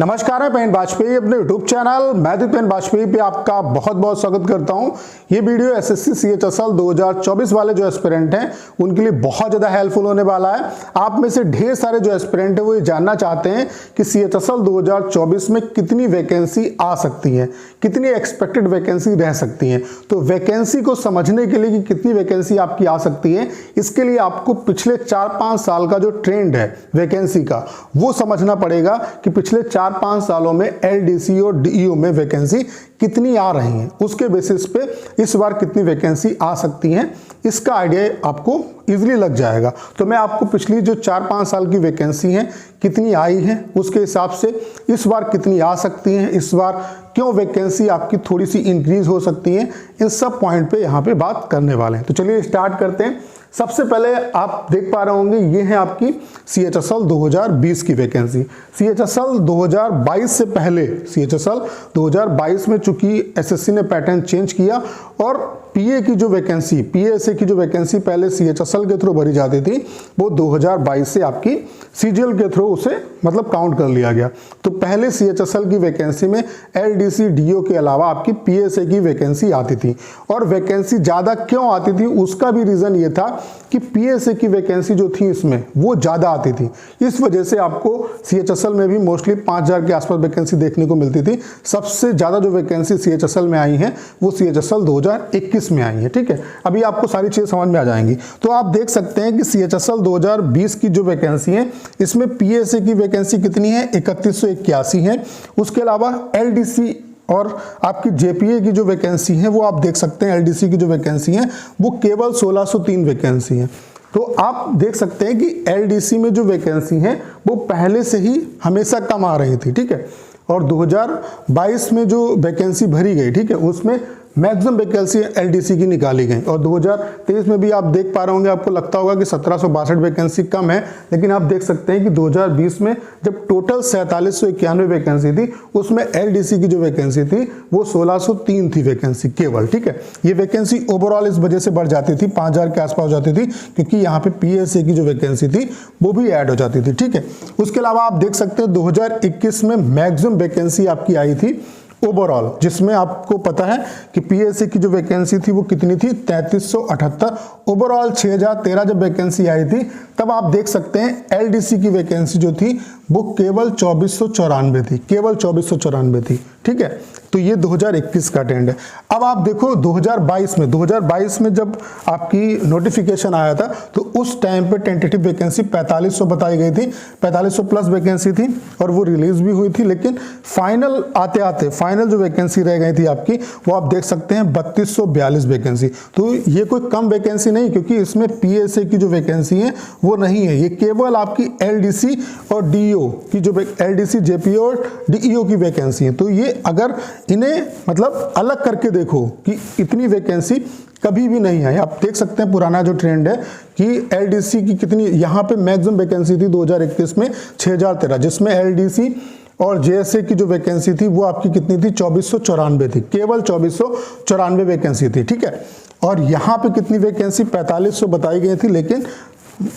नमस्कार, मैं पेन वाजपेयी अपने यूट्यूब चैनल मैथिली पेन वाजपेयी पे आपका बहुत बहुत स्वागत करता हूं। ये वीडियो एसएससी सीएचएसएल 2024 वाले जो एस्पिरेंट हैं उनके लिए बहुत ज़्यादा हेल्पफुल होने वाला है। आप में से ढेर सारे जो एस्पिरेंट हैं वो ये जानना चाहते हैं कि सीएचएसएल 2024 में कितनी वैकेंसी आ सकती है, कितनी एक्सपेक्टेड वैकेंसी रह सकती है। तो वैकेंसी को समझने के लिए कि कितनी वैकेंसी आपकी आ सकती है, इसके लिए आपको पिछले 4-5 साल का जो ट्रेंड है वैकेंसी का वो समझना पड़ेगा कि पिछले 4-5 सालों में एलडीसी और डीईओ में वैकेंसी कितनी आ रही हैं। उसके बेसिस पे इस बार कितनी वैकेंसी आ सकती हैं, इसका आइडिया आपको इजीली लग जाएगा। तो मैं आपको पिछली जो 4-5 साल की वैकेंसी हैं कितनी आई हैं, उसके हिसाब से इस बार कितनी आ सकती हैं, इस बार क्यों वैकेंसी आपकी थोड़ी सी इंक्रीज हो सकती है, इन सब पॉइंट पे यहाँ पे बात करने वाले हैं। तो चलिए स्टार्ट करते हैं। सबसे पहले आप देख पा रहे होंगे ये है आपकी सीएचएसएल 2020 की वैकेंसी। सीएचएसएल 2022 से पहले सीएचएसएल 2022 में चूंकि एसएससी ने पैटर्न चेंज किया और पीए की जो वैकेंसी, पीएसए की जो वैकेंसी पहले सीएचएसएल के थ्रू भरी जाती थी वो 2022 से आपकी सीजीएल के थ्रू उसे मतलब काउंट कर लिया गया। तो पहले सीएचएसएल की वैकेंसी में एलडीसी डीओ के अलावा आपकी पीएसए की वैकेंसी आती थी। और वैकेंसी ज़्यादा क्यों आती थी, उसका भी रीज़न ये था कि पीएसए की वैकेंसी जो थी इसमें वो ज़्यादा आती थी। इस वजह से आपको सीएचएसएल में भी मोस्टली 5000 के आसपास वैकेंसी देखने को मिलती थी। सबसे ज़्यादा जो वैकेंसी सीएचएसएल में आई हैं वो सीएचएसएल 2021 में आई है। ठीक है, अभी आपको सारी चीज़ें समझ में आ जाएंगी। तो आप देख सकते हैं कि सीएचएसएल 2020 की जो वैकेंसी है इसमें पीएसए की वैकेंसी कितनी है, 3181 है। उसके अलावा एलडीसी और आपकी जेपीए की जो वैकेंसी है वो आप देख सकते हैं, एलडीसी की जो वैकेंसी है वो केवल 1603 वैकेंसी है। तो आप देख सकते हैं कि एलडीसी में जो वैकेंसी है वो पहले से ही हमेशा कम आ रही थी। ठीक है, और 2022 में जो वैकेंसी भरी गई, ठीक है, उसमें मैक्सिमम वैकेंसी एलडीसी की निकाली गई। और 2023 में भी आप देख पा रहे होंगे, आपको लगता होगा कि 1762 वैकेंसी कम है, लेकिन आप देख सकते हैं कि 2020 में जब टोटल 4791 वैकेंसी थी उसमें एलडीसी की जो वैकेंसी थी वो 1603 थी वैकेंसी केवल। ठीक है, ये वैकेंसी ओवरऑल इस वजह से बढ़ जाती थी, 5000 के आसपास हो जाती थी, क्योंकि यहाँ पे पीएसए की जो वैकेंसी थी वो भी ऐड हो जाती थी। ठीक है, उसके अलावा आप देख सकते हैं 2021 में मैक्सिमम वैकेंसी आपकी आई थी ओवरऑल, जिसमें आपको पता है कि पीएसए की जो वैकेंसी थी वो कितनी थी, 3378। ओवरऑल 6013 जब वैकेंसी आई थी तब आप देख सकते हैं एलडीसी की वैकेंसी जो थी वो केवल 2494 थी, केवल 2494 थी। ठीक है, तो ये 2021 का ट्रेंड है। अब आप देखो 2022 में जब आपकी नोटिफिकेशन आया था तो उस टाइम पे टेंटेटिव वैकेंसी 4500 बताई गई थी, 4500 प्लस वैकेंसी थी और वो रिलीज भी हुई थी। लेकिन फाइनल आते आते फाइनल जो वैकेंसी रह गई थी आपकी वो आप देख सकते हैं 3242 वैकेंसी। तो ये कोई कम वैकेंसी नहीं, क्योंकि इसमें पीएसए की जो वैकेंसी है वो नहीं है, ये केवल आपकी एलडीसी और डीईओ की जो एलडीसी जेपीओ और डीईओ की वैकेंसी है। तो ये अगर इन्हें मतलब अलग करके देखो कि इतनी वैकेंसी कभी भी नहीं है। आप देख सकते हैं पुराना जो ट्रेंड है कि एलडीसी की कितनी, यहाँ पे मैक्सिमम वैकेंसी थी 2021 में 6013, जिसमें एलडीसी और जेएसए की जो वैकेंसी थी वो आपकी कितनी थी, 2494 थी, केवल 2494 वैकेंसी थी। ठीक है, और यहाँ पे कितनी वैकेंसी 4500 बताई गई थी, लेकिन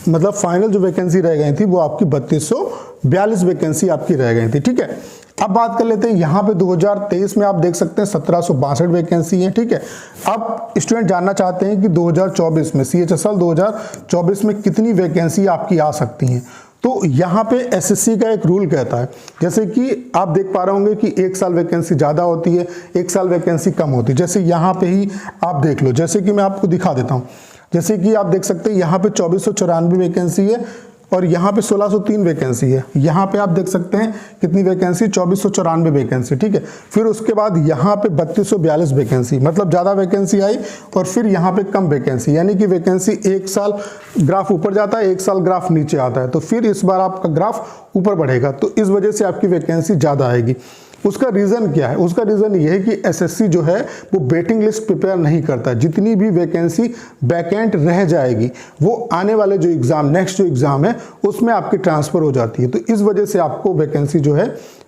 मतलब फाइनल जो वैकेंसी रह गई थी वो आपकी 3242 वैकेंसी आपकी रह गई थी। ठीक है, अब बात कर लेते हैं यहाँ पे 2023 में आप देख सकते हैं 1762 वैकेंसी है। ठीक है, अब स्टूडेंट जानना चाहते हैं कि 2024 में सीएचएसएल 2024 में कितनी वैकेंसी आपकी आ सकती हैं। तो यहाँ पे एसएससी का एक रूल कहता है, जैसे कि आप देख पा रहे होंगे कि एक साल वैकेंसी ज़्यादा होती है, एक साल वैकेंसी कम होती है। जैसे यहाँ पे ही आप देख लो, जैसे कि मैं आपको दिखा देता हूँ, जैसे कि आप देख सकते हैं यहाँ पे 2494 वैकेंसी है और यहाँ पे 1603 वैकेंसी है। यहाँ पे आप देख सकते हैं कितनी वैकेंसी, 2494 वैकेंसी। ठीक है, फिर उसके बाद यहाँ पे 3242 वैकेंसी, मतलब ज़्यादा वैकेंसी आई और फिर यहाँ पे कम वैकेंसी, यानी कि वैकेंसी एक साल ग्राफ ऊपर जाता है, एक साल ग्राफ नीचे आता है। तो फिर इस बार आपका ग्राफ ऊपर बढ़ेगा, तो इस वजह से आपकी वैकेंसी ज़्यादा आएगी। उसका रीज़न क्या है, उसका रीज़न ये है कि एसएससी जो है वो वेटिंग लिस्ट प्रिपेयर नहीं करता। जितनी भी वैकेंसी वैकेंट रह जाएगी वो आने वाले जो एग्ज़ाम, नेक्स्ट जो एग्ज़ाम है उसमें आपकी ट्रांसफ़र हो जाती है। तो इस वजह से आपको वैकेंसी जो है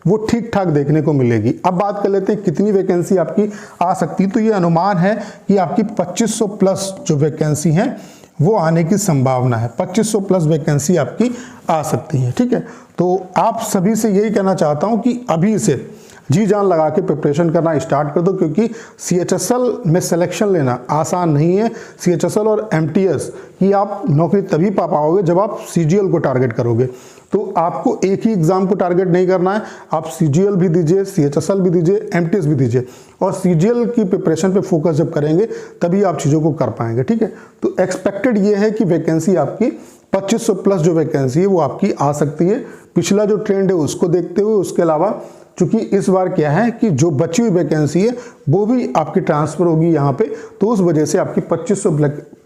वो ठीक ठाक देखने को मिलेगी। अब बात कर लेते हैं कितनी वैकेंसी आपकी आ सकती है। तो ये अनुमान है कि आपकी 2500 प्लस जो वैकेंसी है वो आने की संभावना है। 2500 प्लस वैकेंसी आपकी आ सकती है। ठीक है, तो आप सभी से यही कहना चाहता हूं कि अभी से जी जान लगा के प्रिपरेशन करना स्टार्ट कर दो, क्योंकि CHSL में सिलेक्शन लेना आसान नहीं है। CHSL और MTS की आप नौकरी तभी पा पाओगे जब आप CGL को टारगेट करोगे। तो आपको एक ही एग्जाम को टारगेट नहीं करना है, आप CGL भी दीजिए, CHSL भी दीजिए, MTS भी दीजिए, और CGL की प्रिपरेशन पे फोकस जब करेंगे तभी आप चीज़ों को कर पाएंगे। ठीक है, तो एक्सपेक्टेड ये है कि वैकेंसी आपकी 2500 प्लस जो वैकेंसी है वो आपकी आ सकती है। पिछला जो ट्रेंड है उसको देखते हुए, उसके अलावा चूंकि इस बार क्या है कि जो बची हुई वैकेंसी है वो भी आपकी ट्रांसफर होगी यहाँ पे, तो उस वजह से आपकी 2500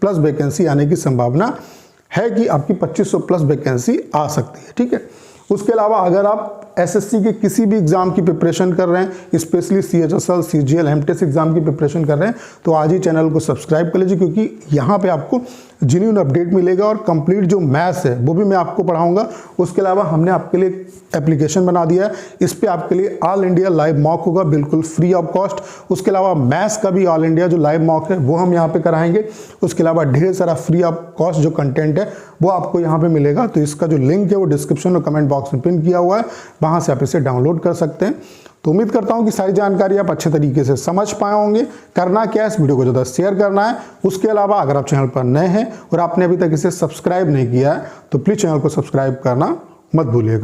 प्लस वैकेंसी आने की संभावना है कि आपकी 2500 प्लस वैकेंसी आ सकती है। ठीक है, उसके अलावा अगर आप SSC के किसी भी एग्जाम की प्रिपरेशन कर रहे हैं, specially CHSL, CGL, MTS exam की प्रिपरेशन कर रहे हैं, तो आज ही चैनल को सब्सक्राइब कर लीजिए, क्योंकि यहाँ पे आपको जेन्युइन अपडेट मिलेगा और कंप्लीट जो मैथ्स है वो भी मैं आपको पढ़ाऊंगा। उसके अलावा हमने आपके लिए एप्लीकेशन बना दिया है, इस पे आपके लिए ऑल इंडिया लाइव मॉक होगा बिल्कुल फ्री ऑफ कॉस्ट। उसके अलावा मैथ्स का भी ऑल इंडिया जो लाइव मॉक है वो हम यहाँ पे कराएंगे। उसके अलावा ढेर सारा फ्री ऑफ कॉस्ट जो कंटेंट है वो आपको यहाँ पे मिलेगा। तो इसका जो लिंक है वो डिस्क्रिप्शन और कमेंट बॉक्स में पिन किया हुआ है, वहाँ से आप इसे डाउनलोड कर सकते हैं। तो उम्मीद करता हूं कि सारी जानकारी आप अच्छे तरीके से समझ पाए होंगे। करना क्या है, इस वीडियो को ज़्यादा शेयर करना है। उसके अलावा अगर आप चैनल पर नए हैं और आपने अभी तक इसे सब्सक्राइब नहीं किया है तो प्लीज़ चैनल को सब्सक्राइब करना मत भूलिएगा।